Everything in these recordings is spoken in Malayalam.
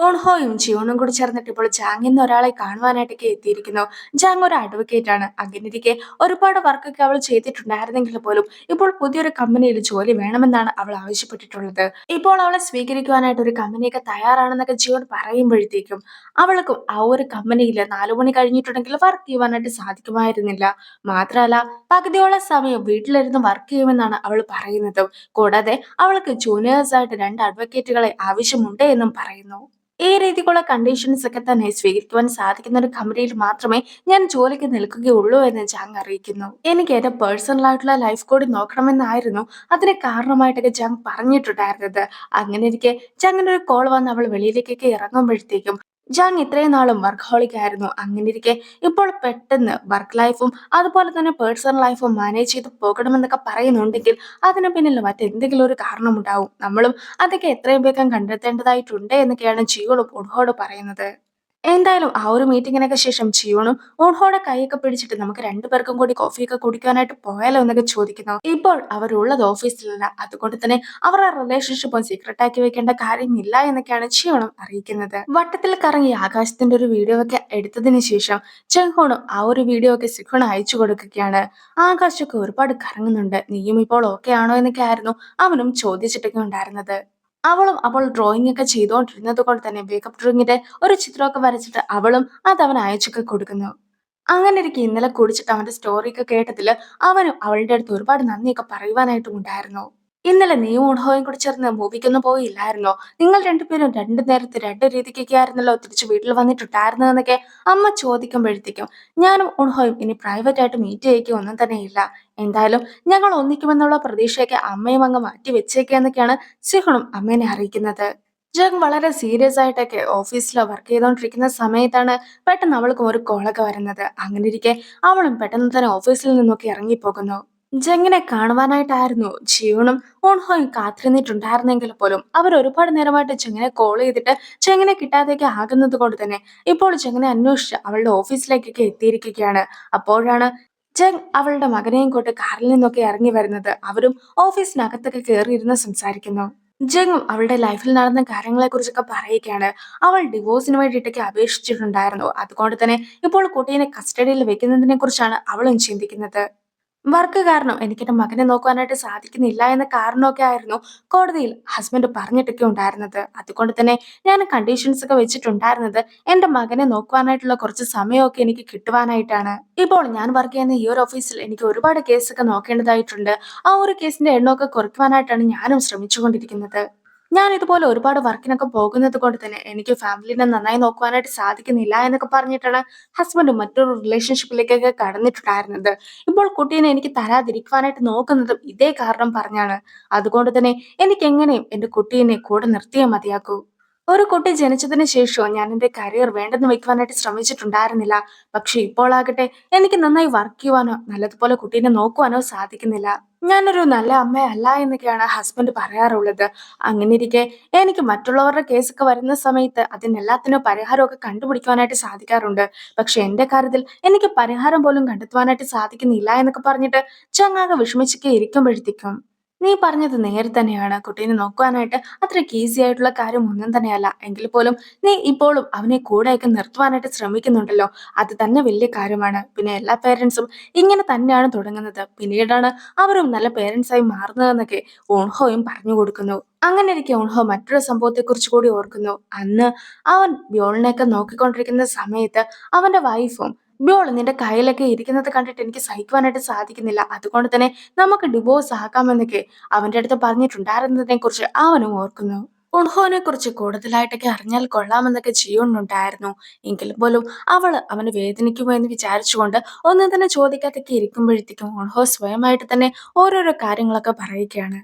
ഓൺഹോയും ജിയോണും കൂടി ചേർന്നിട്ട് ഇപ്പോൾ ജാങ് എന്ന ഒരാളെ കാണുവാനായിട്ടൊക്കെ എത്തിയിരിക്കുന്നു. ജാങ് ഒരു അഡ്വക്കേറ്റ് ആണ്. അങ്ങനെയിരിക്കെ ഒരുപാട് വർക്കൊക്കെ അവൾ ചെയ്തിട്ടുണ്ടായിരുന്നെങ്കിൽ പോലും ഇപ്പോൾ പുതിയൊരു കമ്പനിയിൽ ജോലി വേണമെന്നാണ് അവൾ ആവശ്യപ്പെട്ടിട്ടുള്ളത്. ഇപ്പോൾ അവളെ സ്വീകരിക്കുവാനായിട്ട് ഒരു കമ്പനിയൊക്കെ തയ്യാറാണെന്നൊക്കെ ജിയോൺ പറയുമ്പോഴത്തേക്കും അവൾക്കും ആ ഒരു കമ്പനിയിൽ 4 മണി കഴിഞ്ഞിട്ടുണ്ടെങ്കിൽ വർക്ക് ചെയ്യുവാനായിട്ട് സാധിക്കുമായിരുന്നില്ല. മാത്രമല്ല പകുതിയോളം സമയം വീട്ടിലിരുന്ന് വർക്ക് ചെയ്യുമെന്നാണ് അവൾ പറയുന്നത്. കൂടാതെ അവൾക്ക് ജൂനിയേഴ്സ് ആയിട്ട് 2 അഡ്വക്കേറ്റുകളെ ആവശ്യമുണ്ട് എന്നും പറയുന്നു. ഈ രീതിക്കുള്ള കണ്ടീഷൻസ് ഒക്കെ തന്നെ സ്വീകരിക്കുവാൻ സാധിക്കുന്ന ഒരു കമ്പനിയിൽ മാത്രമേ ഞാൻ ജോലിക്ക് നിൽക്കുകയുള്ളൂ എന്ന് ജാങ് അറിയിക്കുന്നു. എനിക്ക് എന്റെ പേഴ്സണൽ ആയിട്ടുള്ള ലൈഫ് കൂടി നോക്കണമെന്നായിരുന്നു അതിന് കാരണമായിട്ടൊക്കെ ജാങ് പറഞ്ഞിട്ടുണ്ടായിരുന്നത്. അങ്ങനെ ഇരിക്കെ ജാങ്ങിന് ഒരു കോൾ വന്ന് അവൾ വെളിയിലേക്കൊക്കെ ഇറങ്ങുമ്പോഴത്തേക്കും ജാങ് ഇത്രയും നാളും വർക്ക്ഹോളിക് ആയിരുന്നു. അങ്ങനെ ഇരിക്കെ ഇപ്പോൾ പെട്ടെന്ന് വർക്ക് ലൈഫും അതുപോലെ തന്നെ പേഴ്സണൽ ലൈഫും മാനേജ് ചെയ്ത് പോകണമെന്നൊക്കെ പറയുന്നുണ്ടെങ്കിൽ അതിന് പിന്നിൽ മറ്റെന്തെങ്കിലും ഒരു കാരണമുണ്ടാവും. നമ്മളും അതൊക്കെ എത്രയും വേഗം കണ്ടെത്തേണ്ടതായിട്ടുണ്ട് എന്നൊക്കെയാണ് ജിയോണും ഉൺഹോട് പറയുന്നത്. എന്തായാലും ആ ഒരു മീറ്റിങ്ങിനൊക്കെ ശേഷം ജിയോണും ഉൺഹോടെ കൈയൊക്കെ പിടിച്ചിട്ട് നമുക്ക് രണ്ടുപേർക്കും കൂടി കോഫിയൊക്കെ കുടിക്കാനായിട്ട് പോയാലോ എന്നൊക്കെ ചോദിക്കുന്നു. ഇപ്പോൾ അവരുള്ളത് ഓഫീസിലല്ല, അതുകൊണ്ട് തന്നെ അവരുടെ റിലേഷൻഷിപ്പ് സീക്രട്ട് ആക്കി വെക്കേണ്ട കാര്യമില്ല എന്നൊക്കെയാണ് ജിയോണും അറിയിക്കുന്നത്. വട്ടത്തിൽ കറങ്ങി ആകാശത്തിന്റെ ഒരു വീഡിയോ ഒക്കെ എടുത്തതിന് ശേഷം ചെങ്ഹോണും ആ ഒരു വീഡിയോ ഒക്കെ സിഖോണ് അയച്ചു കൊടുക്കുകയാണ്. ആകാശമൊക്കെ ഒരുപാട് കറങ്ങുന്നുണ്ട്, നീയും ഇപ്പോൾ ഓക്കെ ആണോ എന്നൊക്കെ ആയിരുന്നു അവനും ചോദിച്ചിട്ടൊക്കെ ഉണ്ടായിരുന്നത്. അവളും അപ്പോൾ ഡ്രോയിങ് ഒക്കെ ചെയ്തുകൊണ്ടിരുന്നത് കൊണ്ട് തന്നെ മേക്കപ്പ് ഡ്രോയിങ്ങിന്റെ ഒരു ചിത്രമൊക്കെ വരച്ചിട്ട് അവളും അത് അവൻ അയച്ചൊക്കെ കൊടുക്കുന്നു. അങ്ങനെ ഇരിക്കെ ഇന്നലെ കുടിച്ചിട്ട് അവന്റെ സ്റ്റോറി ഒക്കെ കേട്ടതില് അവനും അവളുടെ അടുത്ത് ഒരുപാട് നന്ദിയൊക്കെ പറയുവാനായിട്ടും ഉണ്ടായിരുന്നു. ഇന്നലെ നീയും ഉൺഹോയും കൂടി ചേർന്ന് മൂവിക്കൊന്നും പോയില്ലായിരുന്നോ? നിങ്ങൾ രണ്ടുപേരും രണ്ടു നേരത്ത് രണ്ട് രീതിക്കൊക്കെ ആയിരുന്നല്ലോ തിരിച്ച് വീട്ടിൽ വന്നിട്ടുണ്ടായിരുന്നതെന്നൊക്കെ അമ്മ ചോദിക്കുമ്പോഴത്തേക്കും ഞാനും ഉൺഹോയും ഇനി പ്രൈവറ്റ് ആയിട്ട് മീറ്റ് ചെയ്യിക്കുക ഒന്നും തന്നെ ഇല്ല. എന്തായാലും ഞങ്ങൾ ഒന്നിക്കുമെന്നുള്ള പ്രതീക്ഷയൊക്കെ അമ്മയും അങ്ങ് മാറ്റി വെച്ചേക്കെന്നൊക്കെയാണ് സിഹുണും അമ്മേനെ അറിയിക്കുന്നത്. ജങ് വളരെ സീരിയസ് ആയിട്ടൊക്കെ ഓഫീസിൽ വർക്ക് ചെയ്തുകൊണ്ടിരിക്കുന്ന സമയത്താണ് പെട്ടെന്ന് അവൾക്കും ഒരു കോളൊക്കെ വരുന്നത്. അങ്ങനെ ഇരിക്കെ അവളും പെട്ടെന്ന് തന്നെ ഓഫീസിൽ നിന്നൊക്കെ ഇറങ്ങിപ്പോകുന്നു. ജങ്ങിനെ കാണുവാനായിട്ടായിരുന്നു ജിയോണും ഓൺഹോയും കാത്തിരുന്നിട്ടുണ്ടായിരുന്നെങ്കിൽ പോലും അവർ ഒരുപാട് നേരമായിട്ട് ജങ്ങിനെ കോൾ ചെയ്തിട്ട് ജങ്ങിനെ കിട്ടാതെയൊക്കെ ആകുന്നത് കൊണ്ട് തന്നെ ഇപ്പോൾ ജങ്ങിനെ അന്വേഷിച്ച് അവളുടെ ഓഫീസിലേക്കൊക്കെ എത്തിയിരിക്കുകയാണ്. അപ്പോഴാണ് ജങ് അവളുടെ മകനെയും കൊണ്ട് കാറിൽ നിന്നൊക്കെ ഇറങ്ങി വരുന്നത്. അവരും ഓഫീസിനകത്തൊക്കെ കയറിയിരുന്ന് സംസാരിക്കുന്നു. ജങ്ങും അവളുടെ ലൈഫിൽ നടന്ന കാര്യങ്ങളെ കുറിച്ചൊക്കെ പറയുകയാണ്. അവൾ ഡിവോഴ്സിന് വേണ്ടിയിട്ടൊക്കെ അപേക്ഷിച്ചിട്ടുണ്ടായിരുന്നു. അതുകൊണ്ട് തന്നെ ഇപ്പോൾ കുട്ടീനെ കസ്റ്റഡിയിൽ വെക്കുന്നതിനെ കുറിച്ചാണ് അവളും ചിന്തിക്കുന്നത്. വർക്ക് കാരണം എനിക്ക് എന്റെ മകനെ നോക്കുവാനായിട്ട് സാധിക്കുന്നില്ല എന്ന കാരണമൊക്കെ ആയിരുന്നു കോടതിയിൽ ഹസ്ബൻഡ് പറഞ്ഞിട്ടൊക്കെ ഉണ്ടായിരുന്നത്. അതുകൊണ്ട് തന്നെ ഞാൻ കണ്ടീഷൻസ് ഒക്കെ വെച്ചിട്ടുണ്ടായിരുന്നത് എന്റെ മകനെ നോക്കുവാനായിട്ടുള്ള കുറച്ച് സമയമൊക്കെ എനിക്ക് കിട്ടുവാനായിട്ടാണ്. ഇപ്പോൾ ഞാൻ വർക്ക് ചെയ്യുന്ന ഈ ഒരു ഓഫീസിൽ എനിക്ക് ഒരുപാട് കേസൊക്കെ നോക്കേണ്ടതായിട്ടുണ്ട്. ആ ഒരു കേസിന്റെ എണ്ണമൊക്കെ കുറയ്ക്കുവാനായിട്ടാണ് ഞാനും ശ്രമിച്ചുകൊണ്ടിരിക്കുന്നത്. ഞാൻ ഇതുപോലെ ഒരുപാട് വർക്കിനൊക്കെ പോകുന്നത് കൊണ്ട് തന്നെ എനിക്ക് ഫാമിലിനെ നന്നായി നോക്കുവാനായിട്ട് സാധിക്കുന്നില്ല എന്നൊക്കെ പറഞ്ഞിട്ടാണ് ഹസ്ബൻഡ് മറ്റൊരു റിലേഷൻഷിപ്പിലേക്കൊക്കെ കടന്നിട്ടുണ്ടായിരുന്നത്. ഇപ്പോൾ കുട്ടീനെ എനിക്ക് തരാതിരിക്കുവാനായിട്ട് നോക്കുന്നതും ഇതേ കാരണം പറഞ്ഞാണ്. അതുകൊണ്ട് തന്നെ എനിക്ക് എങ്ങനെയും എന്റെ കുട്ടീനെ കൂടെ നിർത്തിയേ മതിയാക്കൂ. ഒരു കുട്ടി ജനിച്ചതിന് ശേഷവും ഞാൻ എന്റെ കരിയർ വേണ്ടെന്ന് വെക്കുവാനായിട്ട് ശ്രമിച്ചിട്ടുണ്ടായിരുന്നില്ല. പക്ഷെ ഇപ്പോൾ ആകട്ടെ എനിക്ക് നന്നായി വർക്ക് ചെയ്യുവാനോ നല്ലതുപോലെ കുട്ടീനെ നോക്കുവാനോ സാധിക്കുന്നില്ല. ഞാനൊരു നല്ല അമ്മയല്ല എന്നൊക്കെയാണ് ഹസ്ബൻഡ് പറയാറുള്ളത്. അങ്ങനെ ഇരിക്കെ എനിക്ക് മറ്റുള്ളവരുടെ കേസൊക്കെ വരുന്ന സമയത്ത് അതിനെല്ലാത്തിനും പരിഹാരമൊക്കെ കണ്ടുപിടിക്കുവാനായിട്ട് സാധിക്കാറുണ്ട്. പക്ഷെ എന്റെ കാര്യത്തിൽ എനിക്ക് പരിഹാരം പോലും കണ്ടെത്തുവാനായിട്ട് സാധിക്കുന്നില്ല എന്നൊക്കെ പറഞ്ഞിട്ട് ചങ്ങാകെ വിഷമിച്ചൊക്കെ ഇരിക്കുമ്പോഴത്തേക്കും നീ പറഞ്ഞത് നേരെ തന്നെയാണ്. കുട്ടീനെ നോക്കുവാനായിട്ട് അത്രയ്ക്ക് ഈസി ആയിട്ടുള്ള കാര്യം ഒന്നും തന്നെയല്ല. എങ്കിൽ പോലും നീ ഇപ്പോഴും അവനെ കൂടെയൊക്കെ നിർത്തുവാനായിട്ട് ശ്രമിക്കുന്നുണ്ടല്ലോ, അത് തന്നെ വലിയ കാര്യമാണ്. പിന്നെ എല്ലാ പേരൻസും ഇങ്ങനെ തന്നെയാണ് തുടങ്ങുന്നത്, പിന്നീടാണ് അവരും നല്ല പേരൻസ് ആയി മാറുന്നതെന്നൊക്കെ ഓൺഹോയും പറഞ്ഞു കൊടുക്കുന്നു. അങ്ങനെ ഇരിക്കെ ഓൺഹോ മറ്റൊരു സംഭവത്തെ കുറിച്ച് കൂടി ഓർക്കുന്നു. അന്ന് അവൻ ബ്യോളിനെയൊക്കെ നോക്കിക്കൊണ്ടിരിക്കുന്ന സമയത്ത് അവന്റെ വൈഫും ബ്യോൾ നിന്റെ കയ്യിലൊക്കെ ഇരിക്കുന്നത് കണ്ടിട്ട് എനിക്ക് സഹിക്കുവാനായിട്ട് സാധിക്കുന്നില്ല, അതുകൊണ്ട് തന്നെ നമുക്ക് ഡിവോഴ്സ് ആക്കാമെന്നൊക്കെ അവന്റെ അടുത്ത് പറഞ്ഞിട്ടുണ്ടായിരുന്നതിനെ കുറിച്ച് അവനും ഓർക്കുന്നു. ഉൺഹോനെ കുറിച്ച് കൂടുതലായിട്ടൊക്കെ അറിഞ്ഞാൽ കൊള്ളാമെന്നൊക്കെ ചെയ്യുന്നുണ്ടായിരുന്നു. എങ്കിലും പോലും അവന് വേദനിക്കുമോ എന്ന് വിചാരിച്ചുകൊണ്ട് ഒന്നും തന്നെ ചോദിക്കാതൊക്കെ ഇരിക്കുമ്പോഴത്തേക്കും ഉൺഹോ സ്വയമായിട്ട് തന്നെ ഓരോരോ കാര്യങ്ങളൊക്കെ പറയുകയാണ്.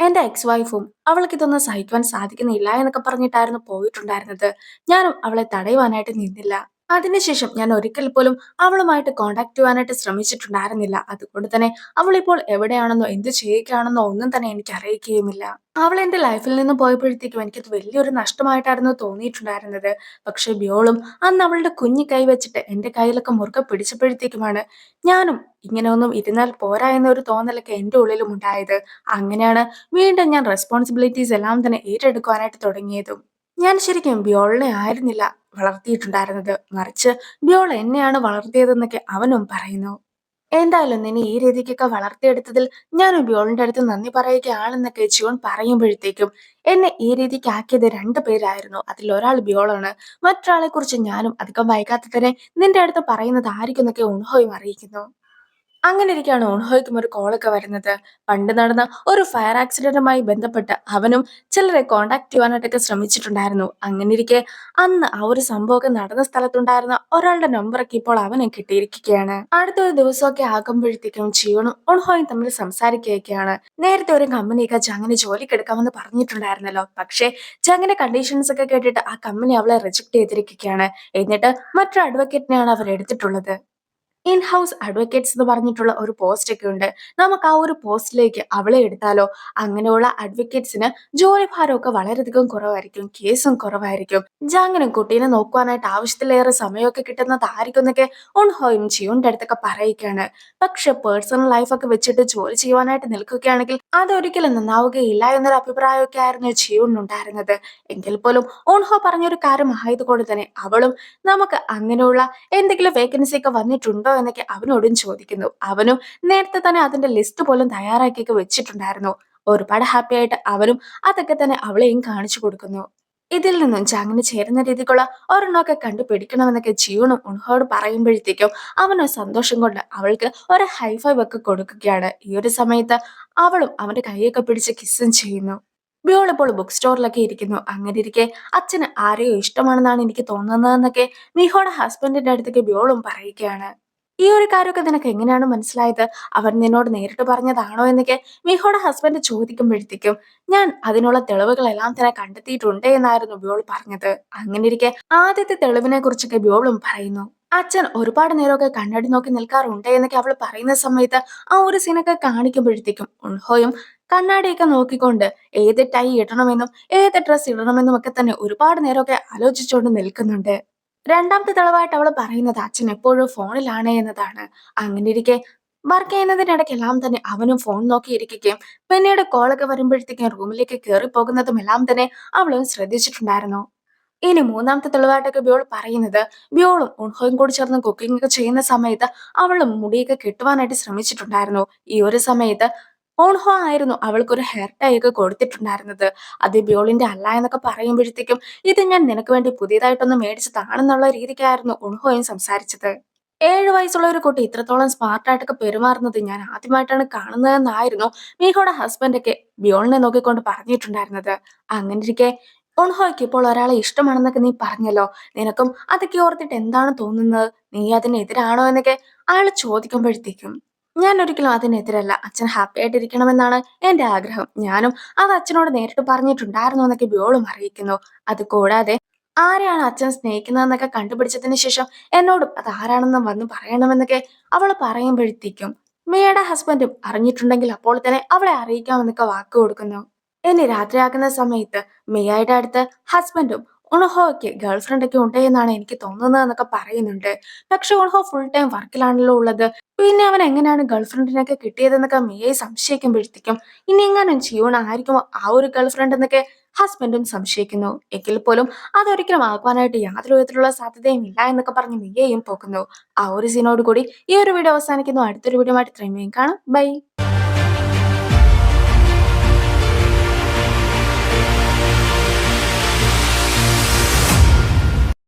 എന്റെ എക്സ് വൈഫും അവൾക്ക് ഇതൊന്നും സഹിക്കുവാൻ സാധിക്കുന്നില്ല എന്നൊക്കെ പറഞ്ഞിട്ടായിരുന്നു പോയിട്ടുണ്ടായിരുന്നത്. ഞാനും അവളെ തടയുവാനായിട്ട് നിന്നില്ല. അതിനുശേഷം ഞാൻ ഒരിക്കൽ പോലും അവളുമായിട്ട് കോണ്ടാക്ട് ചെയ്യുവാനായിട്ട് ശ്രമിച്ചിട്ടുണ്ടായിരുന്നില്ല. അതുകൊണ്ട് തന്നെ അവളിപ്പോൾ എവിടെയാണെന്നോ എന്ത് ചെയ്യുകയാണെന്നോ ഒന്നും തന്നെ എനിക്ക് അറിയിക്കുകയുമില്ല. അവൾ എന്റെ ലൈഫിൽ നിന്ന് പോയപ്പോഴത്തേക്കും എനിക്കത് വലിയൊരു നഷ്ടമായിട്ടായിരുന്നു തോന്നിയിട്ടുണ്ടായിരുന്നത്. പക്ഷെ ബ്യോളും അന്ന് അവളുടെ കുഞ്ഞു കൈ വെച്ചിട്ട് എന്റെ കയ്യിലൊക്കെ മുറുകെ പിടിച്ചപ്പോഴത്തേക്കുമാണ് ഞാനും ഇങ്ങനെ ഒന്നും ഇരുന്നാൽ പോരാ എന്നൊരു തോന്നലൊക്കെ എന്റെ ഉള്ളിലും ഉണ്ടായത്. അങ്ങനെയാണ് വീണ്ടും ഞാൻ റെസ്പോൺസിബിലിറ്റീസ് എല്ലാം തന്നെ ഏറ്റെടുക്കുവാനായിട്ട് തുടങ്ങിയതും. ഞാൻ ശരിക്കും ബ്യോളിനെ ആയിരുന്നില്ല വളർത്തിയിട്ടുണ്ടായിരുന്നത്, മറിച്ച് ബ്യോൾ എന്നെയാണ് വളർത്തിയതെന്നൊക്കെ അവനും പറയുന്നു. എന്തായാലും നിന്നെ ഈ രീതിക്കൊക്കെ വളർത്തിയെടുത്തതിൽ ഞാൻ ബ്യോളിന്റെ അടുത്ത് നന്ദി പറയുകയാണെന്നൊക്കെ ച്യൂൺ പറയുമ്പോഴത്തേക്കും, എന്നെ ഈ രീതിക്ക് ആക്കിയത് രണ്ടു പേരായിരുന്നു. അതിൽ ഒരാൾ ബ്യോളാണ്, മറ്റൊരാളെ കുറിച്ച് ഞാനും അധികം വൈകാതെ തന്നെ നിന്റെ അടുത്ത് പറയുന്നത് ആയിരിക്കും എന്നൊക്കെ ഉൺഹോയും അറിയിക്കുന്നു. അങ്ങനെ ഇരിക്കുകയാണ് ഉൺഹോയ്ക്കും ഒരു കോളൊക്കെ വരുന്നത്. പണ്ട് നടന്ന ഒരു ഫയർ ആക്സിഡന്റുമായി ബന്ധപ്പെട്ട് അവനും ചിലരെ കോണ്ടാക്ട് ചെയ്യാനായിട്ടൊക്കെ ശ്രമിച്ചിട്ടുണ്ടായിരുന്നു. അങ്ങനെ ഇരിക്കെ അന്ന് ആ ഒരു സംഭവമൊക്കെ നടന്ന സ്ഥലത്തുണ്ടായിരുന്ന ഒരാളുടെ നമ്പറൊക്കെ ഇപ്പോൾ അവന് കിട്ടിയിരിക്കുകയാണ്. അടുത്തൊരു ദിവസമൊക്കെ ആകുമ്പോഴത്തേക്കും ചിയോണും ഉൺഹോയും തമ്മിൽ സംസാരിക്കുകയൊക്കെയാണ്. നേരത്തെ ഒരു കമ്പനിയൊക്കെ ചങ്ങിന് ജോലിക്ക് എടുക്കാമെന്ന് പറഞ്ഞിട്ടുണ്ടായിരുന്നല്ലോ, പക്ഷേ ചങ്ങിന്റെ കണ്ടീഷൻസ് ഒക്കെ കേട്ടിട്ട് ആ കമ്പനി അവളെ റിജക്ട് ചെയ്തിരിക്കുകയാണ്. എന്നിട്ട് മറ്റൊരു അഡ്വക്കേറ്റിനെയാണ് അവർ എടുത്തിട്ടുള്ളത്. ഇൻ ഹൗസ് അഡ്വക്കേറ്റ്സ് എന്ന് പറഞ്ഞിട്ടുള്ള ഒരു പോസ്റ്റ് ഒക്കെ ഉണ്ട്. നമുക്ക് ആ ഒരു പോസ്റ്റിലേക്ക് അവളെ എടുത്താലോ? അങ്ങനെയുള്ള അഡ്വക്കേറ്റ്സിന് ജോലിഭാരമൊക്കെ വളരെയധികം കുറവായിരിക്കും, കേസും കുറവായിരിക്കും. ജാങ്ങിനും കുട്ടീനെ നോക്കുവാനായിട്ട് ആവശ്യത്തിലേറെ സമയമൊക്കെ കിട്ടുന്നതായിരിക്കും എന്നൊക്കെ ഉൺഹോയും ജിയോന്റെ അടുത്തൊക്കെ പറയുകയാണ്. പക്ഷെ പേഴ്സണൽ ലൈഫൊക്കെ വെച്ചിട്ട് ജോലി ചെയ്യുവാനായിട്ട് നിൽക്കുകയാണെങ്കിൽ അതൊരിക്കലും നന്നാവുകയില്ല എന്നൊരു അഭിപ്രായമൊക്കെ ആയിരുന്നു ജിയോനുണ്ടായിരുന്നത്. എങ്കിൽ പോലും ഉൺഹോ പറഞ്ഞൊരു കാര്യം ആയതുകൊണ്ട് തന്നെ അവളും നമുക്ക് അങ്ങനെയുള്ള എന്തെങ്കിലും വേക്കൻസി ഒക്കെ വന്നിട്ടുണ്ടോ എന്നൊക്കെ അവനോടും ചോദിക്കുന്നു. അവനും നേരത്തെ തന്നെ അതിന്റെ ലിസ്റ്റ് പോലും തയ്യാറാക്കിയൊക്കെ വെച്ചിട്ടുണ്ടായിരുന്നു. ഒരുപാട് ഹാപ്പി ആയിട്ട് അവനും അതൊക്കെ തന്നെ അവളെയും കാണിച്ചു കൊടുക്കുന്നു. ഇതിൽ നിന്നും ചാങ്ങിന് ചേരുന്ന രീതിക്കുള്ള ഒരെണ്ണമൊക്കെ കണ്ടുപിടിക്കണമെന്നൊക്കെ ജിയോണും ഉൺഹോയോട് പറയുമ്പോഴത്തേക്കും അവനോ സന്തോഷം കൊണ്ട് അവൾക്ക് ഒരു ഹൈഫൈവ് ഒക്കെ കൊടുക്കുകയാണ്. ഈ ഒരു സമയത്ത് അവളും അവന്റെ കൈയൊക്കെ പിടിച്ച് കിസ്സും ചെയ്യുന്നു. ബ്യോൾ ഇപ്പോൾ ബുക്ക് സ്റ്റോറിലൊക്കെ ഇരിക്കുന്നു. അങ്ങനെ ഇരിക്കെ അച്ഛന് ആരെയോ ഇഷ്ടമാണെന്നാണ് എനിക്ക് തോന്നുന്നതെന്നൊക്കെ മിഹോയുടെ ഹസ്ബൻഡിന്റെ അടുത്തേക്ക് ബ്യോളും പറയുകയാണ്. ഈ ഒരു കാര്യമൊക്കെ നിനക്ക് എങ്ങനെയാണ് മനസ്സിലായത്? അവൻ നിന്നോട് നേരിട്ട് പറഞ്ഞതാണോ എന്നൊക്കെ മിഹോയുടെ ഹസ്ബൻഡ് ചോദിക്കുമ്പോഴത്തേക്കും, ഞാൻ അതിനുള്ള തെളിവുകളെല്ലാം തന്നെ കണ്ടെത്തിയിട്ടുണ്ട് എന്നായിരുന്നു ബ്യോൾ പറഞ്ഞത്. അങ്ങനെ ഇരിക്കെ ആദ്യത്തെ തെളിവിനെ കുറിച്ചൊക്കെ ബ്യോളും പറയുന്നു. അച്ഛൻ ഒരുപാട് നേരമൊക്കെ കണ്ണാടി നോക്കി നിൽക്കാറുണ്ട് എന്നൊക്കെ അവൾ പറയുന്ന സമയത്ത് ആ ഒരു സീനൊക്കെ കാണിക്കുമ്പോഴത്തേക്കും ഉൺഹോയും കണ്ണാടിയൊക്കെ നോക്കിക്കൊണ്ട് ഏത് ടൈ ഇടണമെന്നും ഏത് ഡ്രസ് ഇടണമെന്നും ഒക്കെ തന്നെ ഒരുപാട് നേരമൊക്കെ ആലോചിച്ചുകൊണ്ട് നിൽക്കുന്നുണ്ട്. രണ്ടാമത്തെ തെളിവായിട്ട് അവൾ പറയുന്നത് അച്ഛൻ എപ്പോഴും ഫോണിലാണ് എന്നതാണ്. അങ്ങനെ ഇരിക്കെ വർക്ക് ചെയ്യുന്നതിനിടയ്ക്കെല്ലാം തന്നെ അവനും ഫോൺ നോക്കിയിരിക്കുകയും പിന്നീട് കോളൊക്കെ വരുമ്പോഴത്തേക്കും റൂമിലേക്ക് കയറി പോകുന്നതും എല്ലാം തന്നെ അവളും ശ്രദ്ധിച്ചിട്ടുണ്ടായിരുന്നു. ഇനി മൂന്നാമത്തെ തെളിവായിട്ടൊക്കെ ബ്യോൾ പറയുന്നത്, ബ്യോളും ഉൺഹോയും കൂടി ചേർന്ന് കുക്കിംഗ് ഒക്കെ ചെയ്യുന്ന സമയത്ത് അവളും മുടിയൊക്കെ കെട്ടുവാനായിട്ട് ശ്രമിച്ചിട്ടുണ്ടായിരുന്നു. ഈ ഒരു സമയത്ത് ഓൺഹോ ആയിരുന്നു അവൾക്കൊരു ഹെയർ ടൈ ഒക്കെ കൊടുത്തിട്ടുണ്ടായിരുന്നത്. അത് ബ്യോളിന്റെ അല്ല എന്നൊക്കെ പറയുമ്പോഴത്തേക്കും, ഇത് ഞാൻ നിനക്ക് വേണ്ടി പുതിയതായിട്ടൊന്ന് മേടിച്ചതാണെന്നുള്ള രീതിക്കായിരുന്നു ഉൺഹോയും സംസാരിച്ചത്. 7 വയസ്സുള്ള ഒരു കുട്ടി ഇത്രത്തോളം സ്മാർട്ടായിട്ടൊക്കെ പെരുമാറുന്നത് ഞാൻ ആദ്യമായിട്ടാണ് കാണുന്നതെന്നായിരുന്നു മീഹോയുടെ ഹസ്ബൻഡൊക്കെ ബ്യോളിനെ നോക്കിക്കൊണ്ട് പറഞ്ഞിട്ടുണ്ടായിരുന്നത്. അങ്ങനെ ഇരിക്കെ ഉൺഹോയ്ക്ക് ഇപ്പോൾ ഒരാളെ ഇഷ്ടമാണെന്നൊക്കെ നീ പറഞ്ഞല്ലോ, നിനക്കും അതൊക്കെ ഓർത്തിട്ട് എന്താണ് തോന്നുന്നത്? നീ അതിനെതിരാണോ എന്നൊക്കെ അയാൾ ചോദിക്കുമ്പോഴത്തേക്കും, ഞാൻ ഒരിക്കലും അതിനെതിരല്ല. അച്ഛൻ ഹാപ്പി ആയിട്ടിരിക്കണമെന്നാണ് എന്റെ ആഗ്രഹം. ഞാനും അത് അച്ഛനോട് നേരിട്ട് പറഞ്ഞിട്ടുണ്ടായിരുന്നു എന്നൊക്കെ ബ്യോളും അറിയിക്കുന്നു. അത് കൂടാതെ ആരെയാണ് അച്ഛൻ സ്നേഹിക്കുന്നതെന്നൊക്കെ കണ്ടുപിടിച്ചതിന് ശേഷം എന്നോടും അത് ആരാണെന്ന് വന്ന് പറയണമെന്നൊക്കെ അവൾ പറയുമ്പോഴത്തേക്കും, മിയയുടെ ഹസ്ബൻഡും അറിഞ്ഞിട്ടുണ്ടെങ്കിൽ അപ്പോൾ തന്നെ അവളെ അറിയിക്കാമെന്നൊക്കെ വാക്ക് കൊടുക്കുന്നു. ഇനി രാത്രിയാകുന്ന സമയത്ത് മിയയുടെ അടുത്ത് ഹസ്ബൻഡും ഉൺഹോയ്ക്ക് ഗേൾഫ്രണ്ട് ഒക്കെ ഉണ്ട് എന്നാണ് എനിക്ക് തോന്നുന്നത് എന്നൊക്കെ പറയുന്നുണ്ട്. പക്ഷെ ഉൺഹോ ഫുൾ ടൈം വർക്കിലാണല്ലോ ഉള്ളത്, പിന്നെ അവൻ എങ്ങനെയാണ് ഗേൾഫ്രണ്ടിനൊക്കെ കിട്ടിയതെന്നൊക്കെ മിയയെ സംശയിക്കുമ്പോഴത്തേക്കും, ഇനി എങ്ങാനും ജിയോൺ ആയിരിക്കുമോ ആ ഒരു ഗേൾഫ്രണ്ട് എന്നൊക്കെ ഹസ്ബൻഡും സംശയിക്കുന്നു. എങ്കിൽ പോലും അതൊരിക്കലും ആക്കുവാനായിട്ട് യാതൊരു വിധത്തിലുള്ള സാധ്യതയും ഇല്ല എന്നൊക്കെ പറഞ്ഞ് മിയയും പോകുന്നു. ആ ഒരു സീനോട് കൂടി ഈ ഒരു വീഡിയോ അവസാനിക്കുന്നു. അടുത്തൊരു വീഡിയോ ആയിട്ട് ഇത്രയും കാണാം. ബൈ.